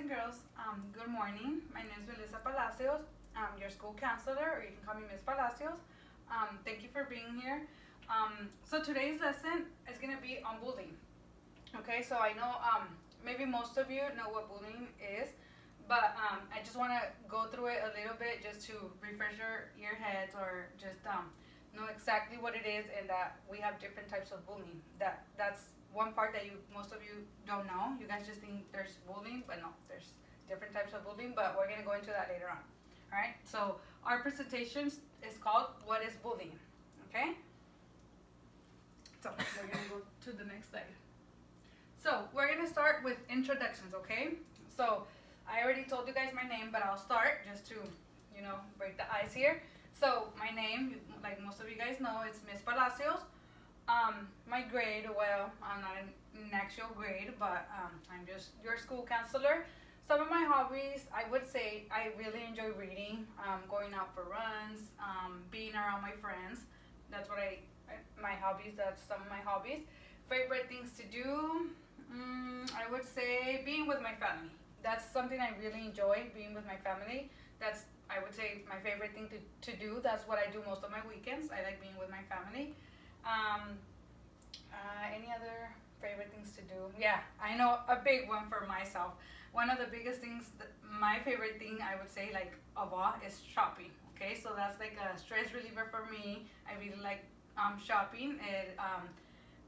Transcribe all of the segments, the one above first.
girls. Good morning. My name is Melissa Palacios. I'm your school counselor, or you can call me Miss Palacios. Thank you for being here. So today's lesson is going to be on bullying. Okay, so I know maybe most of you know what bullying is, but I just want to go through it a little bit just to refresh your heads, or just know exactly what it is, and that we have different types of bullying. That's one part that most of you don't know. You guys just think there's bullying, but no, there's different types of bullying. But we're gonna go into that later on. All right. So our presentation is called "What is Bullying?" Okay. So we're gonna go to the next slide. So we're gonna start with introductions. Okay. So I already told you guys my name, but I'll start just to break the ice here. So my name, like most of you guys know, it's Miss Palacios. My grade, well, I'm not in actual grade, but I'm just your school counselor. Some of my hobbies, I would say I really enjoy reading, going out for runs, being around my friends. That's what my hobbies, that's some of my hobbies. Favorite things to do, I would say being with my family. That's something I really enjoy, being with my family. That's, I would say, my favorite thing to do. That's what I do most of my weekends. I like being with my family. Any other favorite things to do? Yeah, I know a big one for myself. One of the biggest things, my favorite thing, I would say, like of all, is shopping. Okay, so that's like a stress reliever for me. I really like shopping. It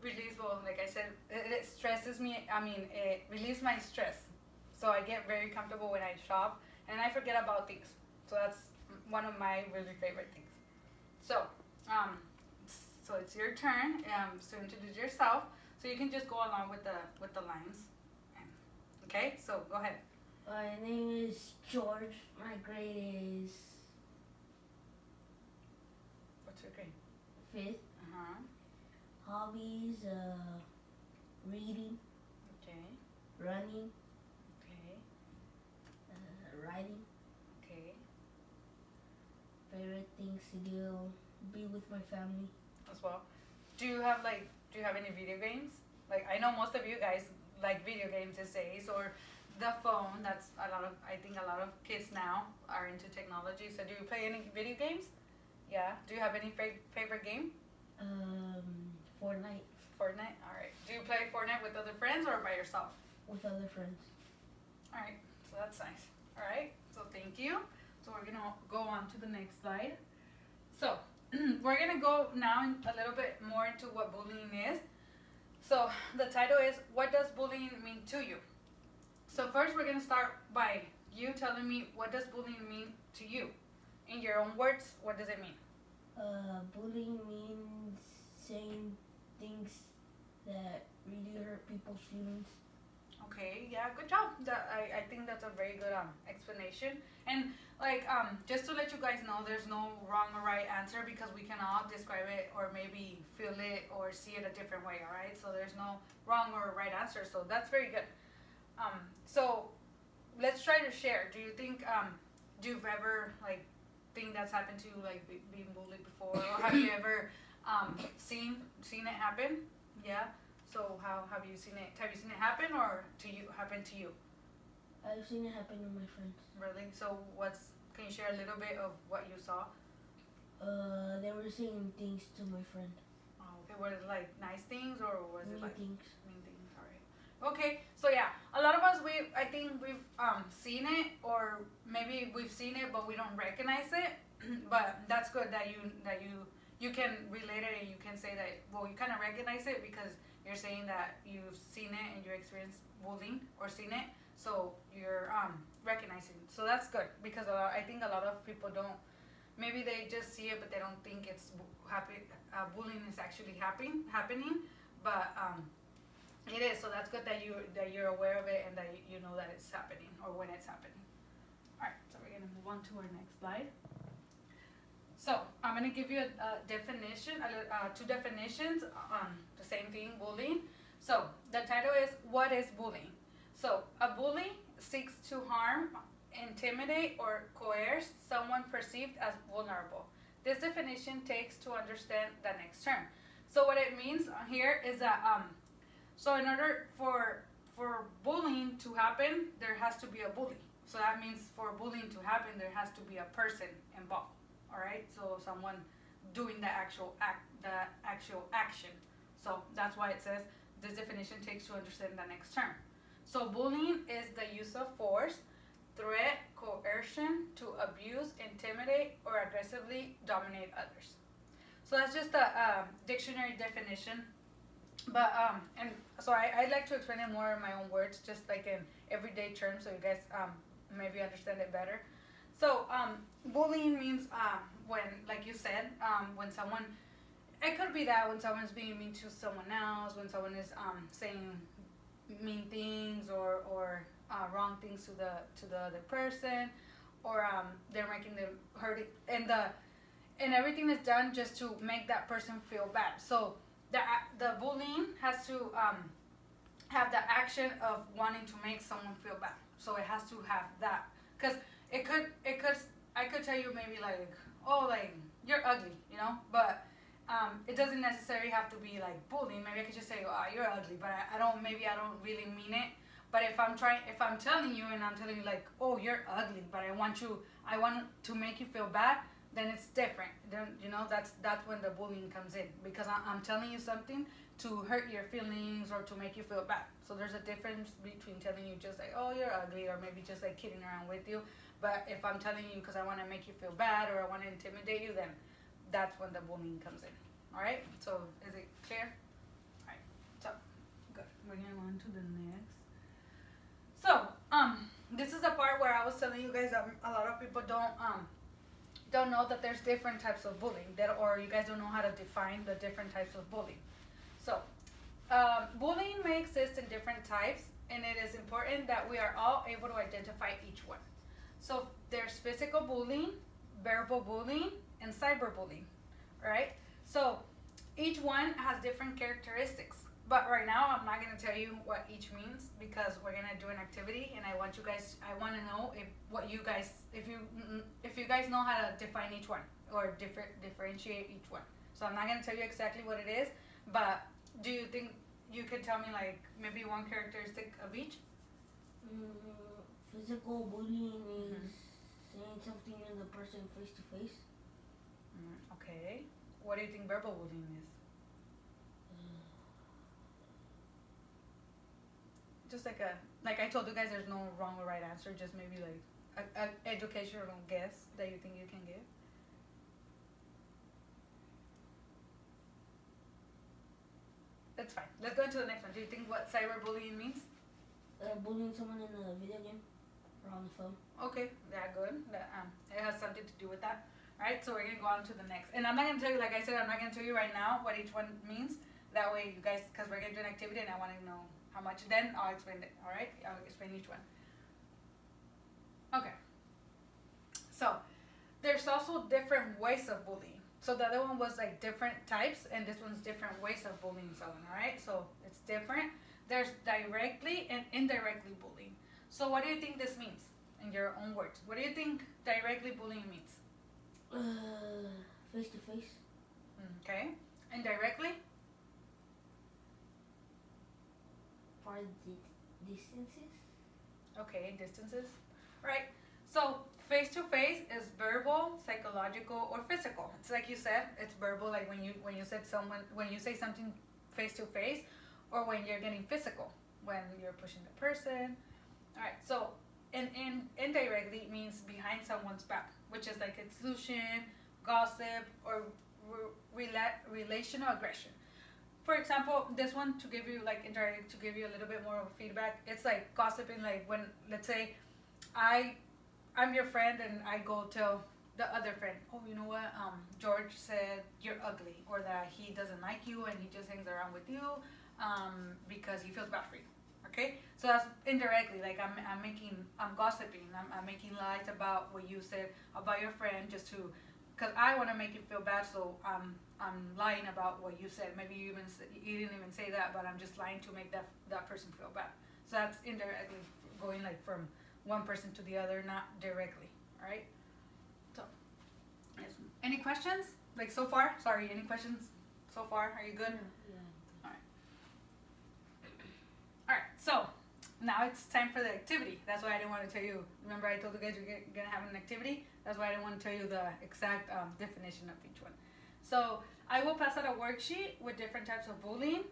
relieves, well, like I said, it stresses me. I mean, it relieves my stress. So I get very comfortable when I shop, and I forget about things. So that's one of my really favorite things. So, so it's your turn to introduce yourself. So you can just go along with the lines. Okay, so go ahead. My name is George. My grade is What's your grade? 5th. Hobbies, reading, Okay. running, Okay. writing. Okay. Favorite things to do, be with my family. As well. Do you have any video games? Like, I know most of you guys like video games these days, or the phone. That's I think a lot of kids now are into technology. So do you play any video games? Yeah. Do you have any favorite game? Fortnite. Fortnite. All right. Do you play Fortnite with other friends or by yourself? With other friends. All right. So that's nice. All right. So thank you. So we're gonna go on to the next slide. So we're gonna go now a little bit more into what bullying is. So the title is, what does bullying mean to you? So first we're gonna start by you telling me, what does bullying mean to you? In your own words, what does it mean? Bullying means saying things that really hurt people's feelings. Okay, yeah, good job. I think that's a very good explanation. And just to let you guys know, there's no wrong or right answer, because we can all describe it or maybe feel it or see it a different way. All right, so there's no wrong or right answer. So that's very good. So let's try to share. Do you think do you've ever think that's happened to you, like being bullied before, or have you ever seen it happen? Yeah. So how have you seen it? Have you seen it happen, or happen to you? I've seen it happen to my friends. Really? So can you share a little bit of what you saw? They were saying things to my friend. Oh, okay. Were it like nice things, or was it Mean like things. mean things? All right. Okay. So yeah, a lot of us I think we've seen it, or maybe we've seen it but we don't recognize it. But that's good that you can relate it, and you can say that, well, you kind of recognize it because you're saying that you've seen it and you experienced bullying or seen it, so you're recognizing. So that's good, because I think a lot of people don't. Maybe they just see it, but they don't think it's bullying is actually happening, but it is. So that's good that you're aware of it, and that you know that it's happening, or when it's happening. All right. So we're gonna move on to our next slide. So I'm gonna give you a definition, two definitions on the same thing, bullying. So the title is, what is bullying? So a bully seeks to harm, intimidate, or coerce someone perceived as vulnerable. This definition takes to understand the next term. So what it means here is that so in order for bullying to happen, there has to be a bully. So that means for bullying to happen, there has to be a person involved. All right. So someone doing the actual action. So that's why it says this definition takes to understand the next term. So bullying is the use of force, threat, coercion to abuse, intimidate, or aggressively dominate others. So that's just a dictionary definition. But and so I like to explain it more in my own words, just like in everyday terms, so you guys maybe understand it better. So bullying means when, like you said, when someone, it could be that when someone's being mean to someone else, when someone is saying mean things or wrong things to the other person, or they're making them hurt it, and everything is done just to make that person feel bad. So the bullying has to have the action of wanting to make someone feel bad. So it has to have that, because I could tell you maybe like, oh, like you're ugly, but it doesn't necessarily have to be like bullying. Maybe I could just say, oh, you're ugly, but I don't really mean it. But if I'm telling you and I'm telling you like, oh, you're ugly, but I want to make you feel bad, then it's different. Then that's when the bullying comes in, because I'm telling you something to hurt your feelings or to make you feel bad. So there's a difference between telling you just like, oh, you're ugly, or maybe just like kidding around with you. But if I'm telling you because I want to make you feel bad or I want to intimidate you, then that's when the bullying comes in. All right. So is it clear? All right. So good. We're gonna go on to the next. So this is the part where I was telling you guys that a lot of people don't know that there's different types of bullying, or you guys don't know how to define the different types of bullying. So bullying may exist in different types, and it is important that we are all able to identify each one. So there's physical bullying, verbal bullying, and cyberbullying. All right. So each one has different characteristics. But right now, I'm not going to tell you what each means, because we're going to do an activity, and I want to know if you guys know how to define each one or differentiate each one. So I'm not going to tell you exactly what it is, but do you think you could tell me like maybe one characteristic of each? Physical bullying is saying something to the person face to face. Okay. What do you think verbal bullying is? Just like I told you guys, there's no wrong or right answer. Just maybe like a educational guess that you think you can give. That's fine. Let's go into the next one. Do you think what cyberbullying means? Bullying someone in a video game or on the phone. Okay, yeah, good. It has something to do with that. All right, so we're gonna go on to the next. And I'm not gonna tell you, like I said, I'm not gonna tell you right now what each one means. That way, you guys, because we're gonna do an activity, and I want to know how much. Then I'll explain it. All right, I'll explain each one. Okay. So there's also different ways of bullying. So the other one was like different types, and this one's different ways of bullying someone. All right, so it's different. There's directly and indirectly bullying. So what do you think this means in your own words? What do you think directly bullying means? Face to face. Okay. Indirectly? Far distances. Okay, distances. Right. So face to face is verbal, psychological, or physical. It's like you said, it's verbal, like when you say something face to face, or when you're getting physical, when you're pushing the person. All right. So and indirectly means behind someone's back, which is like exclusion, gossip, or relational aggression. For example, this one, to give you like indirect, to give you a little bit more of feedback, it's like gossiping. Like when, let's say, I'm your friend and I go tell the other friend, oh, you know what, George said you're ugly, or that he doesn't like you and he just hangs around with you because he feels bad for you. Okay, so that's indirectly, like I'm gossiping, I'm making lies about what you said about your friend, just to, because I want to make you feel bad, so I'm lying about what you said. Maybe you didn't even say that, but I'm just lying to make that person feel bad. So that's indirectly going like from one person to the other, not directly. All right. So, yes. Any questions? Like so far? Sorry, any questions so far? Are you good? Yeah. All right. All right. So, now it's time for the activity. That's why I didn't want to tell you. Remember, I told you guys you're gonna have an activity. That's why I didn't want to tell you the exact definition of each one. So I will pass out a worksheet with different types of bullying.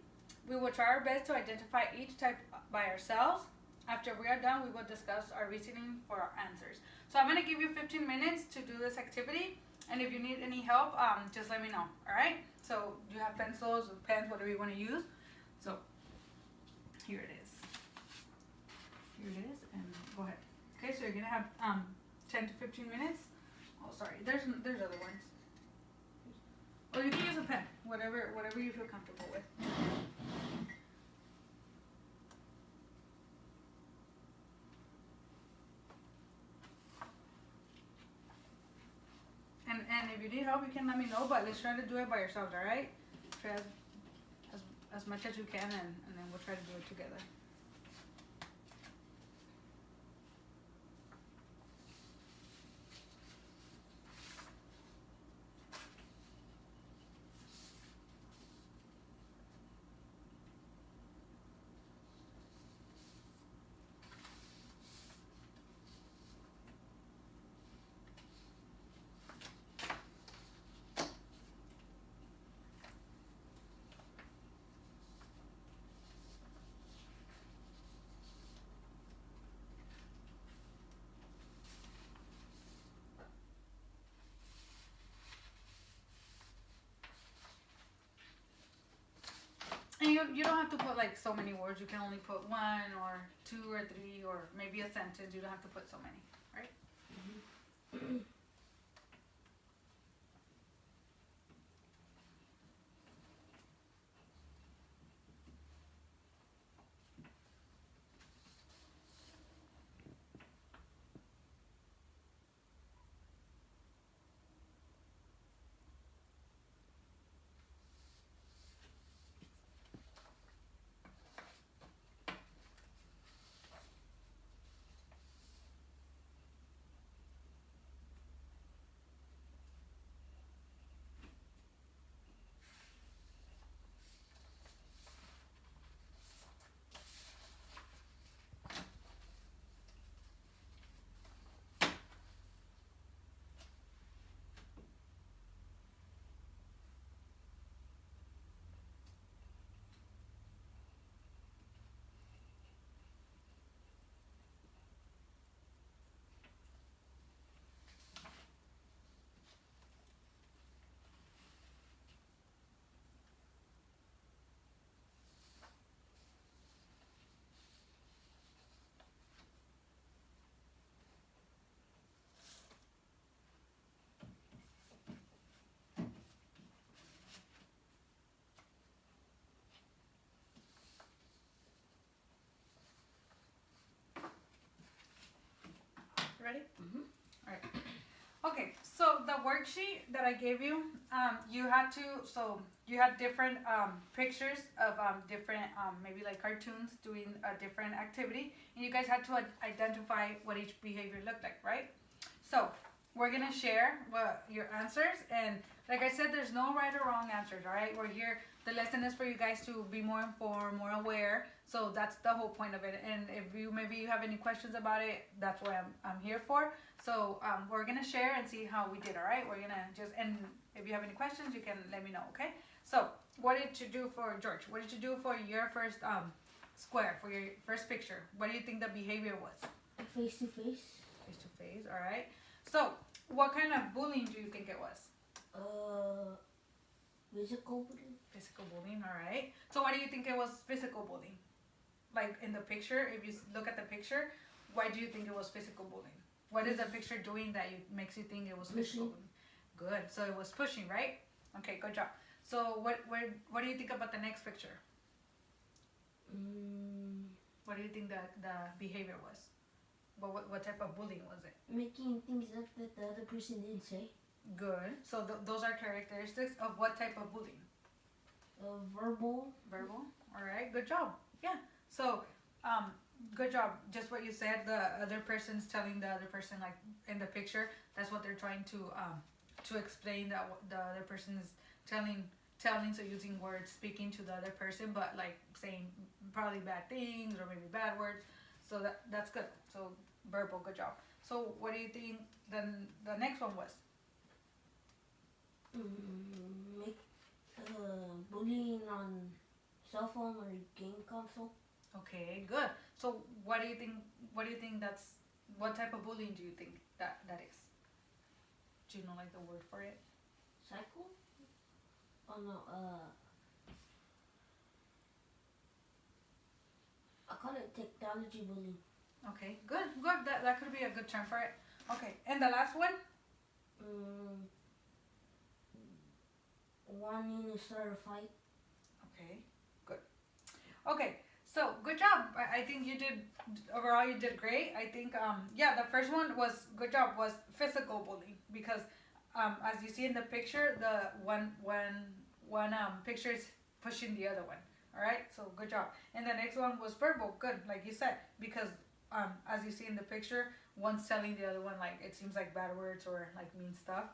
We will try our best to identify each type by ourselves. After we are done, we will discuss our reasoning for our answers. So I'm gonna give you 15 minutes to do this activity, and if you need any help, just let me know. All right? So you have pencils, pens, whatever you want to use. So here it is. Here it is, and go ahead. Okay, so you're gonna have 10 to 15 minutes. Oh, sorry. There's other ones. Or you can use a pen, whatever you feel comfortable with. And if you need help, you can let me know. But let's try to do it by yourselves, all right? Try as much as you can, and then we'll try to do it together. And you don't have to put like so many words. You can only put 1 or 2 or 3 or maybe a sentence. You don't have to put so many, right? Ready? Mhm. All right. Okay, so the worksheet that I gave you, you had different pictures of different, maybe like cartoons doing a different activity, and you guys had to identify what each behavior looked like, right? So we're gonna share your answers, and like I said, there's no right or wrong answers, all right? We're here. The lesson is for you guys to be more informed, more aware. So that's the whole point of it. And if you have any questions about it, that's what I'm here for. So we're gonna share and see how we did. All right, we're gonna and if you have any questions, you can let me know. Okay. So what did you do for George? What did you do for your first square, for your first picture? What do you think the behavior was? Face to face. Face to face. All right. So what kind of bullying do you think it was? Physical bullying. Physical bullying. All right. So why do you think it was physical bullying? Like in the picture, if you look at the picture, why do you think it was physical bullying? What is the picture doing that makes you think it was physical bullying? Good. So it was pushing, right? Okay, good job. So what do you think about the next picture? What do you think the behavior was? What type of bullying was it? Making things up that the other person didn't say. Good. So those are characteristics of what type of bullying? Verbal. Verbal. All right. Good job. Yeah. So, good job. Just what you said. The other person's telling the other person, like in the picture, that's what they're trying to explain. That the other person is telling. So using words, speaking to the other person, but like saying probably bad things or maybe bad words. So that's good. So verbal, good job. So what do you think the next one was? Make bullying on cell phone or game console. Okay, good. So what do you think? What do you think that's? What type of bullying do you think that is? Do you know like the word for it? Cycle? Oh no, I call it technology bullying. Okay, good, good. That could be a good term for it. Okay, and the last one? Wanting to start a fight. Okay, good. Okay, so good job. I think you did overall. You did great. I think yeah, the first one was good job. Was physical bullying because as you see in the picture, the one picture is pushing the other one. All right, so good job. And the next one was verbal. Good, like you said, because as you see in the picture, one's telling the other one like it seems like bad words or like mean stuff.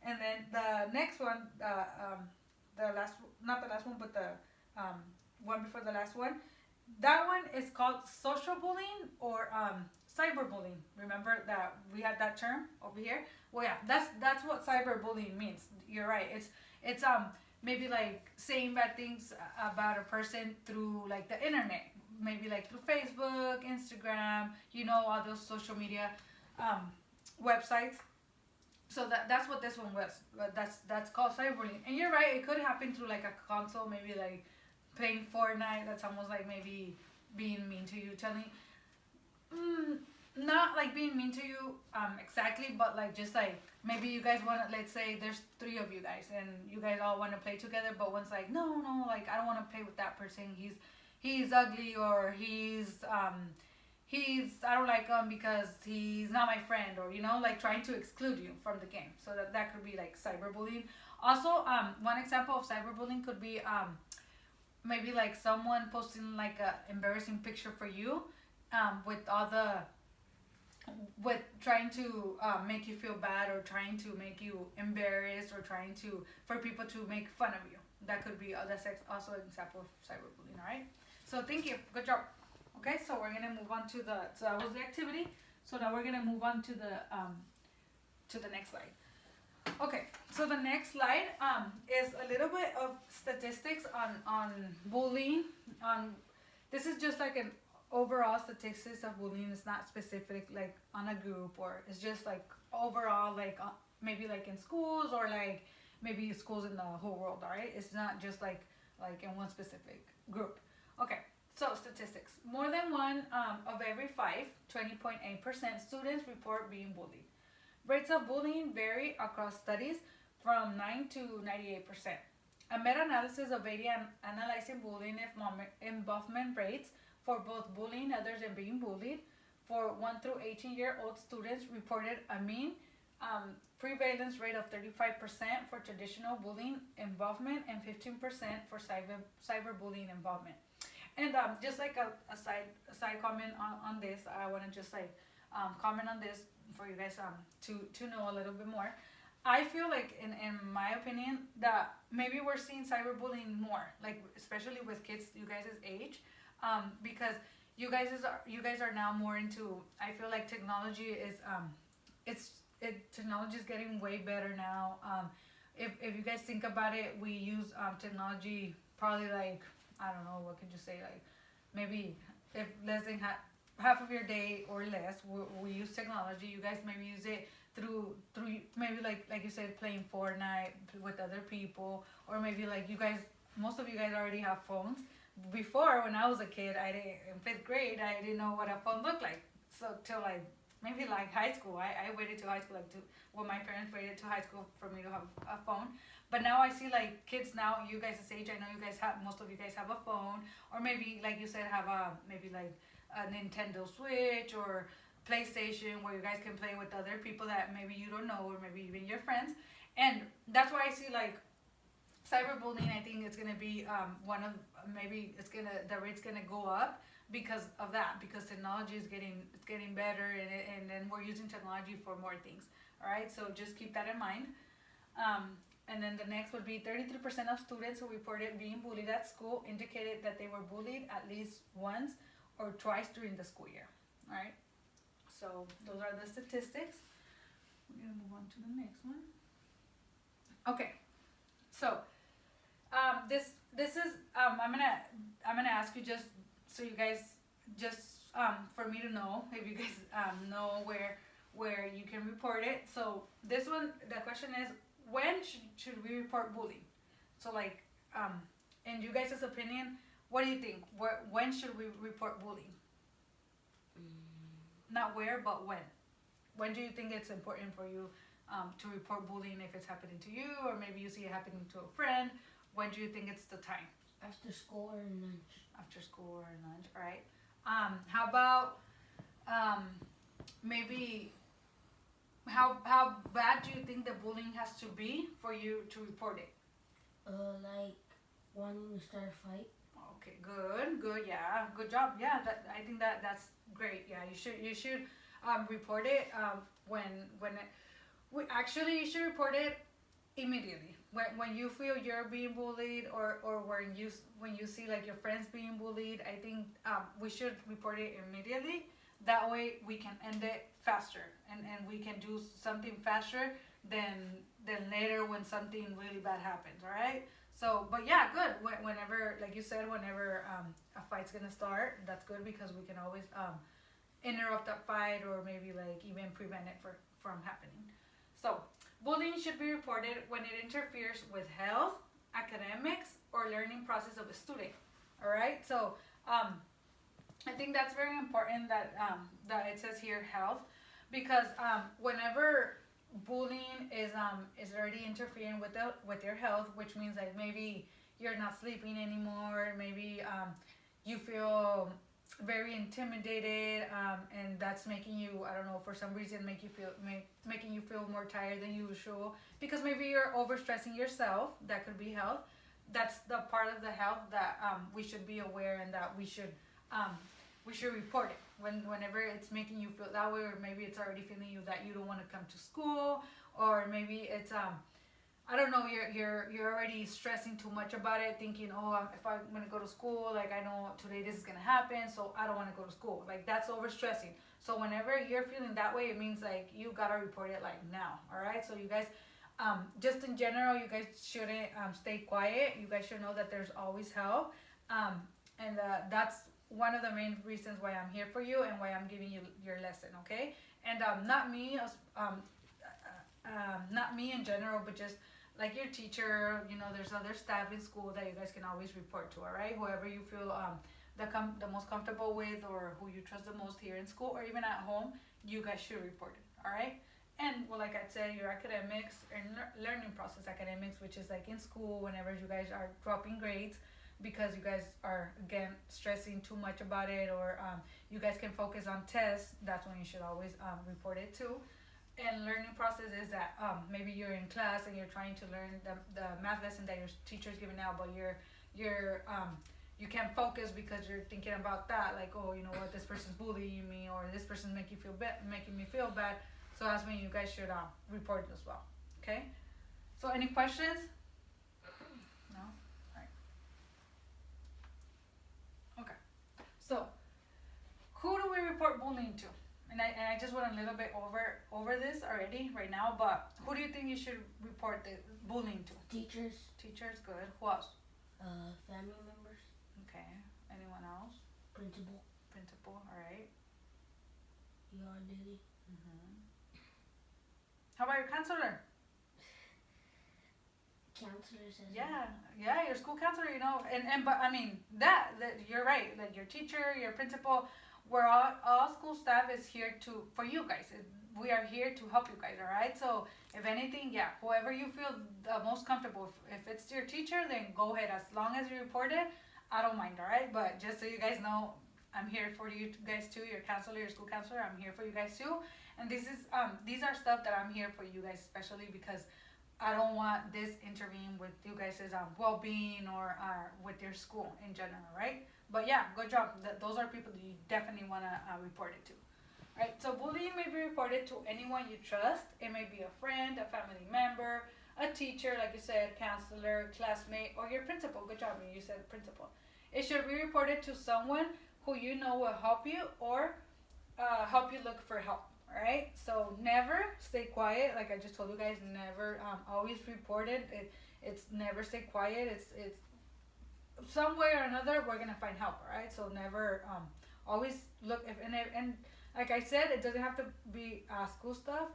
And then the next one, the last, not the last one, but the one before the last one, that one is called social bullying or cyberbullying. Remember that we had that term over here? Well, yeah, that's what cyberbullying means. You're right. It's maybe like saying bad things about a person through like the internet, maybe like through Facebook, Instagram, all those social media websites. So that's what this one was. That's called cyberbullying. And you're right, it could happen through like a console, maybe like playing Fortnite. That's almost like maybe being mean to you, telling not like being mean to you exactly, but like just like maybe you guys want to, let's say there's three of you guys and you guys all want to play together, but one's like no, like I don't want to play with that person. He's ugly, or he's I don't like him because he's not my friend, or like trying to exclude you from the game. So that could be like cyberbullying. Also, one example of cyberbullying could be maybe like someone posting like a embarrassing picture for you, with trying to make you feel bad, or trying to make you embarrassed, or trying to for people to make fun of you. That could be that's also an example of cyberbullying. All right. So thank you. Good job. Okay, so we're gonna move on so that was the activity. So now we're gonna move on to the next slide. Okay, so the next slide is a little bit of statistics on bullying. This is just like an overall statistics of bullying. It's not specific like on a group, or it's just like overall like maybe like in schools, or like maybe schools in the whole world. All right, it's not just like in one specific group. Okay. So statistics. More than one of every five, 20.8% students report being bullied. Rates of bullying vary across studies from 9 to 98%. A meta-analysis of 80 analyzing bullying involvement rates for both bullying others and being bullied for 1 through 18-year-old students reported a mean prevalence rate of 35% for traditional bullying involvement and 15% for cyberbullying involvement. And just like a side comment on this, I want to just like comment on this for you guys to know a little bit more. I feel like in my opinion that maybe we're seeing cyberbullying more, like especially with kids you guys' age, because you guys are now more into. I feel like technology is technology is getting way better now. If you guys think about it, we use technology probably like, I don't know, what could you say, like maybe if less than half of your day or less we use technology. You guys maybe use it through maybe like you said, playing Fortnite with other people, or maybe like most of you guys already have phones. Before, when I was a kid, in 5th grade, I didn't know what a phone looked like. So till like maybe like high school, I waited to high school, my parents waited to high school for me to have a phone. But now I see like kids now, you guys' age, I know most of you guys have a phone, or maybe like you said, have maybe like a Nintendo Switch or PlayStation, where you guys can play with other people that maybe you don't know, or maybe even your friends. And that's why I see like cyberbullying. I think it's gonna be the rate's gonna go up because of that, because technology is getting better, and then we're using technology for more things. All right, so just keep that in mind. And then the next would be 33% of students who reported being bullied at school indicated that they were bullied at least once or twice during the school year. All right. So those are the statistics. We're gonna move on to the next one. Okay. So this is I'm gonna ask you just so you guys just for me to know if you guys know where you can report it. So this one, the question is, when should we report bullying? So like in you guys' opinion, what do you think? When should we report bullying? Not where, but when. When do you think it's important for you to report bullying if it's happening to you, or maybe you see it happening to a friend? When do you think it's the time? After school or lunch? After school or lunch, all right. How about maybe how bad do you think the bullying has to be for you to report it? Like wanting to start a fight. Okay, good, yeah, good job. Yeah, I think that's great. Yeah, you should report it you should report it immediately when you feel you're being bullied or when you see like your friends being bullied. I think we should report it immediately. That way we can end it faster and we can do something faster than later when something really bad happens. All right. So, but yeah, good. Whenever, like you said, whenever a fight's gonna start, that's good because we can always interrupt that fight or maybe like even prevent it from happening. So, bullying should be reported when it interferes with health, academics, or learning process of a student. All right. So, I think that's very important that it says here health, because whenever bullying is already interfering with your health, which means like maybe you're not sleeping anymore, maybe you feel very intimidated, and that's making you, I don't know, for some reason making you feel more tired than usual because maybe you're overstressing yourself. That could be health. That's the part of the health that we should be aware and that we should report it whenever it's making you feel that way, or maybe it's already feeling you that you don't want to come to school, or maybe it's I don't know, you're already stressing too much about it, thinking, oh, if I'm gonna go to school, like I know today this is gonna happen, so I don't want to go to school. Like that's overstressing. So whenever you're feeling that way, it means like you gotta report it like now. All right. So you guys, just in general, you guys shouldn't stay quiet. You guys should know that there's always help, and that's one of the main reasons why I'm here for you and why I'm giving you your lesson. Okay. And not me in general, but just like your teacher, there's other staff in school that you guys can always report to. All right, whoever you feel the most comfortable with, or who you trust the most here in school or even at home, you guys should report it. All right. And well, like I said, your academics and learning process academics, which is like in school, whenever you guys are dropping grades because you guys are again stressing too much about it, or you guys can focus on tests, that's when you should always report it too. And learning process is that maybe you're in class and you're trying to learn the math lesson that your teacher's giving out, but you can't focus because you're thinking about that, like, oh, you know what, this person's bullying me, or this person's making me feel bad. So that's when you guys should report it as well. Okay. So any questions? No. All right. Okay. So who do we report bullying to? And I just went a little bit over this already right now, but who do you think you should report the bullying to? Teachers. Teachers, good. Who else? Family members. Okay. Anyone else? Principal. Principal, all right. Your duty. Mm-hmm. How about your counselor? Counselor says. Yeah, your school counselor, but I mean, that you're right. Like your teacher, your principal, we're all school staff is here for you guys. We are here to help you guys, all right? So if anything, yeah, whoever you feel the most comfortable. If it's your teacher, then go ahead. As long as you report it, I don't mind, all right? But just so you guys know, I'm here for you guys too. Your counselor, your school counselor, I'm here for you guys too. And these are stuff that I'm here for you guys, especially because I don't want this intervening with you guys' well-being or with your school in general, right? But yeah, good job. Those are people that you definitely want to report it to. Right? So bullying may be reported to anyone you trust. It may be a friend, a family member, a teacher, like you said, counselor, classmate, or your principal. Good job, you said principal. It should be reported to someone who you know will help you or help you look for help. All right. So never stay quiet. Like I just told you guys, never always report it. It's never stay quiet. It's some way or another we're gonna find help. All right. So never always look if and like I said, it doesn't have to be school staff.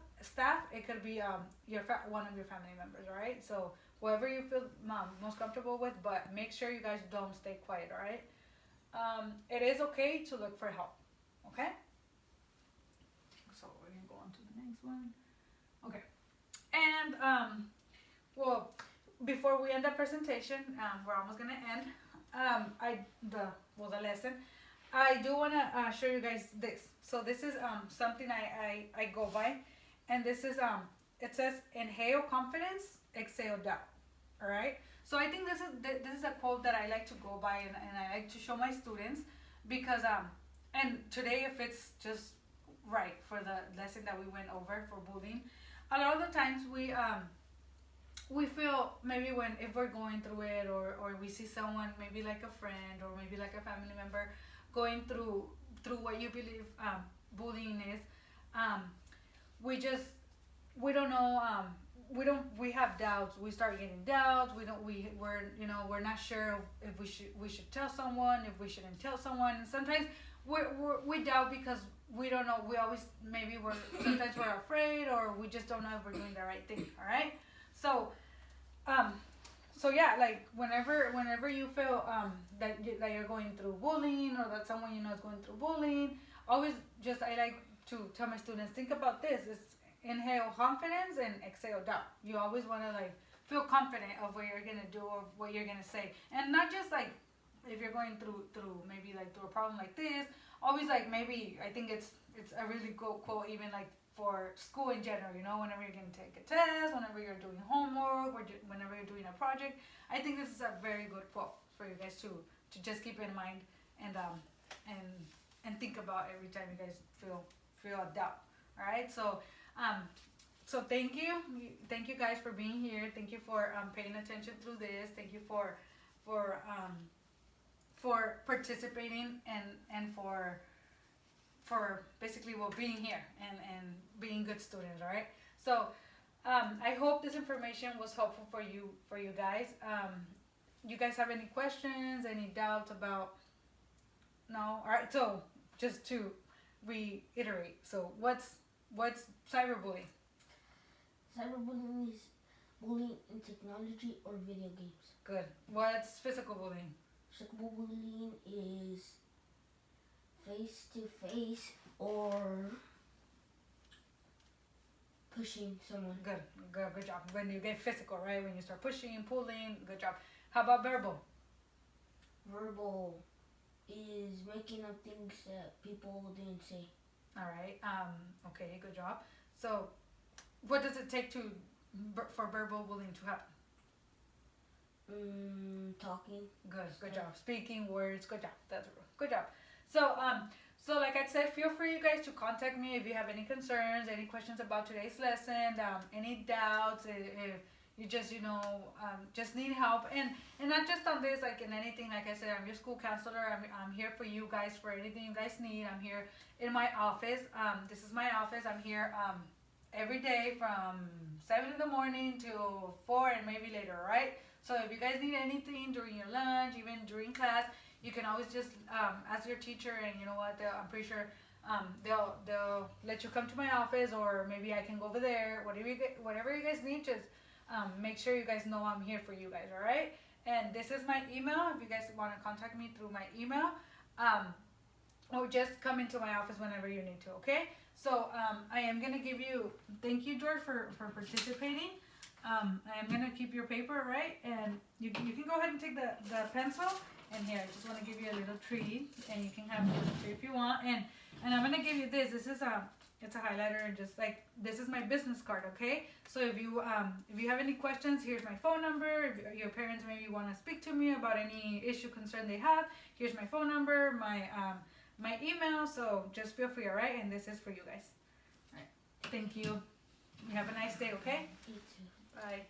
It could be one of your family members. All right. So whoever you feel most comfortable with, but make sure you guys don't stay quiet. All right. It is okay to look for help. Okay. So we're gonna go on to the next one. Okay. And well, before we end the presentation, we're almost gonna end. The lesson. I do wanna show you guys this. So this is something I go by, and this is it says inhale confidence, exhale doubt. All right. So I think this is a quote that I like to go by, and I like to show my students because and today if it's just right for the lesson that we went over for bullying, a lot of the times we feel maybe if we're going through it or we see someone maybe like a friend or maybe like a family member going through what you believe bullying is, we don't know, we have doubts. We start getting doubts. We're not sure if we should tell someone, if we shouldn't tell someone. And sometimes we doubt because we don't know. Sometimes we're afraid, or we just don't know if we're doing the right thing. All right. So yeah, like whenever you feel that you're going through bullying, or that someone you know is going through bullying, always I like to tell my students, think about this. It's inhale confidence and exhale doubt. You always want to feel confident of what you're gonna do or what you're gonna say, and not just if you're going through maybe through a problem like this. Always maybe I think it's a really good quote even for school in general. Whenever you're gonna take a test, whenever you're doing homework, or whenever you're doing a project, I think this is a very good quote for you guys to just keep in mind and think about every time you guys feel a doubt. All right, so thank you guys for being here. Thank you for paying attention through this. Thank you for participating and for basically being here and being good students. All right, so I hope this information was helpful for you guys. You guys have any questions, any doubts about? No? All right, so just to reiterate, so what's cyberbullying? Cyberbullying is bullying in technology or video games. Good. What's physical bullying? Physical bullying is face-to-face or pushing someone. Good job. When you get physical, right? When you start pushing, pulling, good job. How about verbal? Verbal is making up things that people didn't say. All right. Okay. Good job. So, what does it take for verbal bullying to happen? Talking. Good job. Speaking words. Good job. That's good job. So like I said, feel free, you guys, to contact me if you have any concerns, any questions about today's lesson, any doubts, if you just just need help, and not just on this, in anything. Like I said, I'm your school counselor. I'm here for you guys for anything you guys need. I'm here in my office. This is my office. I'm here every day from 7 in the morning till 4 and maybe later. All right. So if you guys need anything during your lunch, even during class, you can always just ask your teacher, and you know what? I'm pretty sure they'll let you come to my office, or maybe I can go over there. Whatever you guys need, just make sure you guys know I'm here for you guys. All right. And this is my email. If you guys want to contact me through my email, or just come into my office whenever you need to. Okay. So I am gonna give you. Thank you, George, for participating. I am gonna keep your paper, right, and you can go ahead and take the pencil. And here, I just want to give you a little tree, and you can have a little tree if you want. And I'm gonna give you this. This is it's a highlighter, and just this is my business card. Okay. So if you have any questions, here's my phone number. If your parents maybe want to speak to me about any issue, concern they have, here's my phone number, my email. So just feel free. All right. And this is for you guys. All right. Thank you. You have a nice day. Okay. You too. Bye.